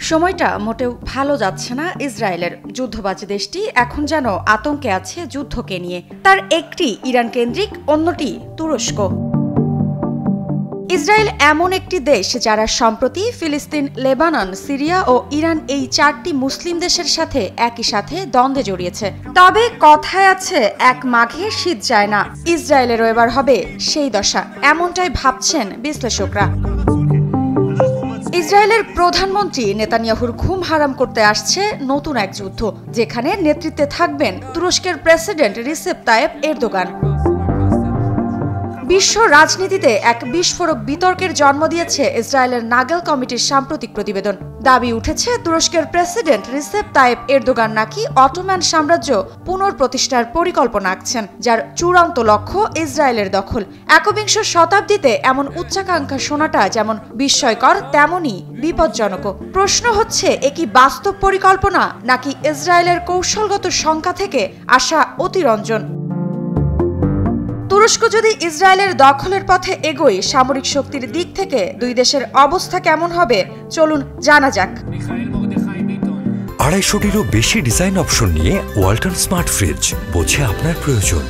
সময়টা মোটেও ভালো যাচ্ছে না ইসরায়েলের। যুদ্ধবাজ দেশটি এখন যেন আতঙ্কে আছে যুদ্ধকে নিয়ে। তার একটি ইরান কেন্দ্রিক, অন্যটি তুরস্ক। ইসরায়েল এমন একটি দেশ যারা সম্প্রতি ফিলিস্তিন, লেবানন, সিরিয়া ও ইরান এই চারটি মুসলিম দেশের সাথে একই সাথে দ্বন্দ্বে জড়িয়েছে। তবে কথায় আছে, এক মাঘে শীত যায় না। ইসরায়েলেরও এবার হবে সেই দশা, এমনটাই ভাবছেন বিশ্লেষকরা। ইসরায়েলের প্রধানমন্ত্রী নেতানিয়াহুর ঘুম হারাম করতে আসছে নতুন এক যুদ্ধ, যেখানে নেতৃত্বে থাকবেন তুরস্কের প্রেসিডেন্ট রিসেপ তাইয়েপ এরদোগান। বিশ্ব রাজনীতিতে এক বিস্ফোরক বিতর্কের জন্ম দিয়েছে ইসরায়েলের নাগেল কমিটির সাম্প্রতিক প্রতিবেদন। দাবি উঠেছে, তুরস্কের প্রেসিডেন্ট রিসেপ তাইয়েপ এরদোগান নাকি অটোম্যান সাম্রাজ্য পুনঃপ্রতিষ্ঠার পরিকল্পনা আঁকছেন, যার চূড়ান্ত লক্ষ্য ইসরায়েলের দখল। একবিংশ শতাব্দীতে এমন উচ্চাকাঙ্ক্ষা শোনাটা যেমন বিস্ময়কর, তেমনই বিপজ্জনক। প্রশ্ন হচ্ছে, এ কি বাস্তব পরিকল্পনা নাকি ইসরায়েলের কৌশলগত শঙ্কা থেকে আসা অতিরঞ্জন? তুরস্ক যদি ইসরায়েলের দখলের পথে এগোয়, সামরিক শক্তির দিক থেকে দুই দেশের অবস্থা কেমন হবে চলুন জানা যাক। 250-টিরও বেশি ডিজাইন অপশন নিয়ে ওয়ালটন স্মার্ট ফ্রিজ, বোঝে আপনার প্রয়োজন।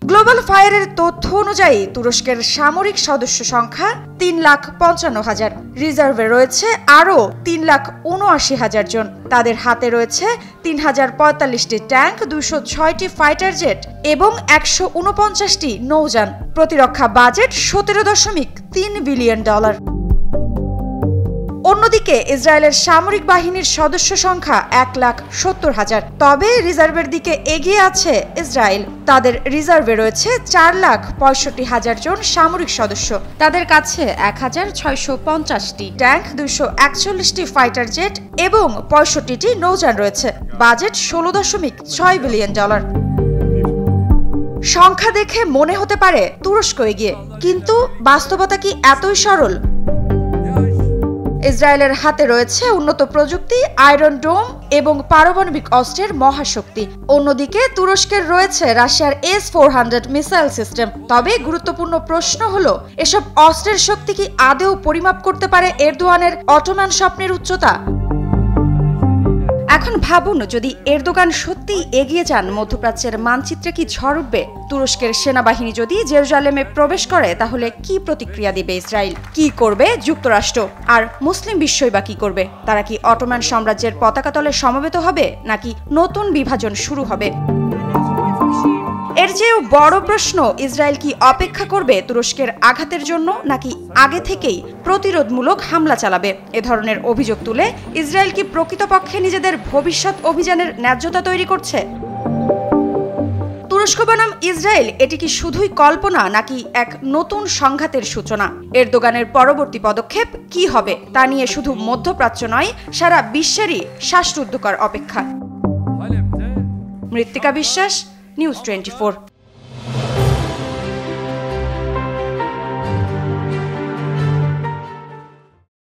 গ্লোবাল ফায়ারের তথ্য অনুযায়ী তুরস্কের সামরিক সদস্য সংখ্যা 3,55,000। রিজার্ভে রয়েছে আরও 3,79,000 জন। তাদের হাতে রয়েছে 3,045টি ট্যাঙ্ক, 206টি ফাইটার জেট এবং 149টি নৌযান। প্রতিরক্ষা বাজেট $17.3 বিলিয়ন। অন্যদিকে ইসরায়েলের সামরিক বাহিনীর সদস্য সংখ্যা 1,70,000। তবে রিজার্ভের দিকে এগিয়ে আছে ইসরায়েল। তাদের রিজার্ভে রয়েছে 4,65,000 জন সামরিক সদস্য। তাদের কাছে 1,650টি ট্যাঙ্ক, 241টি ফাইটার জেট এবং 65টি নৌযান রয়েছে। Budget $16.6 billion. সংখ্যা দেখে মনে হতে পারে তুরস্ক এগিয়ে, কিন্তু বাস্তবতা কি এতই সরল? ইসরায়েলের হাতে রয়েছে উন্নত প্রযুক্তি, আয়রন ডোম এবং পারমাণবিক অস্ত্রের মহাশক্তি। অন্যদিকে তুরস্কের রয়েছে রাশিয়ার S-400 মিসাইল সিস্টেম। তবে গুরুত্বপূর্ণ প্রশ্ন হলো, এসব অস্ত্রের শক্তি কি আদৌ পরিমাপ করতে পারে এরদোয়ানের অটোম্যান স্বপ্নের উচ্চতা? এখন ভাবুন, যদি এরদোগান সত্যিই এগিয়ে যান, মধ্যপ্রাচ্যের মানচিত্রে কি ঝড় উঠবে? তুরস্কের সেনাবাহিনী যদি জেরুজালেমে প্রবেশ করে, তাহলে কি প্রতিক্রিয়া দিবে ইসরায়েল? কি করবে যুক্তরাষ্ট্র? আর মুসলিম বিশ্বই বা কি করবে? তারা কি অটোম্যান সাম্রাজ্যের পতাকা তলে সমবেত হবে, নাকি নতুন বিভাজন শুরু হবে? এর চেয়েও বড় প্রশ্ন, ইসরায়েল কি অপেক্ষা করবে তুরস্কের আঘাতের জন্য, নাকি আগে থেকেই প্রতিরোধমূলক হামলা চালাবে? এ ধরনের অভিযোগ তুলে ইসরায়েল কি প্রকৃতপক্ষে নিজেদের ভবিষ্যৎ অভিযানের ন্যায্যতা তৈরি করছে? তুরস্ক বনাম ইসরায়েল, এটি কি শুধুই কল্পনা, নাকি এক নতুন সংঘাতের সূচনা? এরদোগানের পরবর্তী পদক্ষেপ কি হবে তা নিয়ে শুধু মধ্যপ্রাচ্য নয়, সারা বিশ্বেরই শ্বাসরুদ্ধকর অপেক্ষা। মৃত্তিকা বিশ্বাস, নিউজ 24।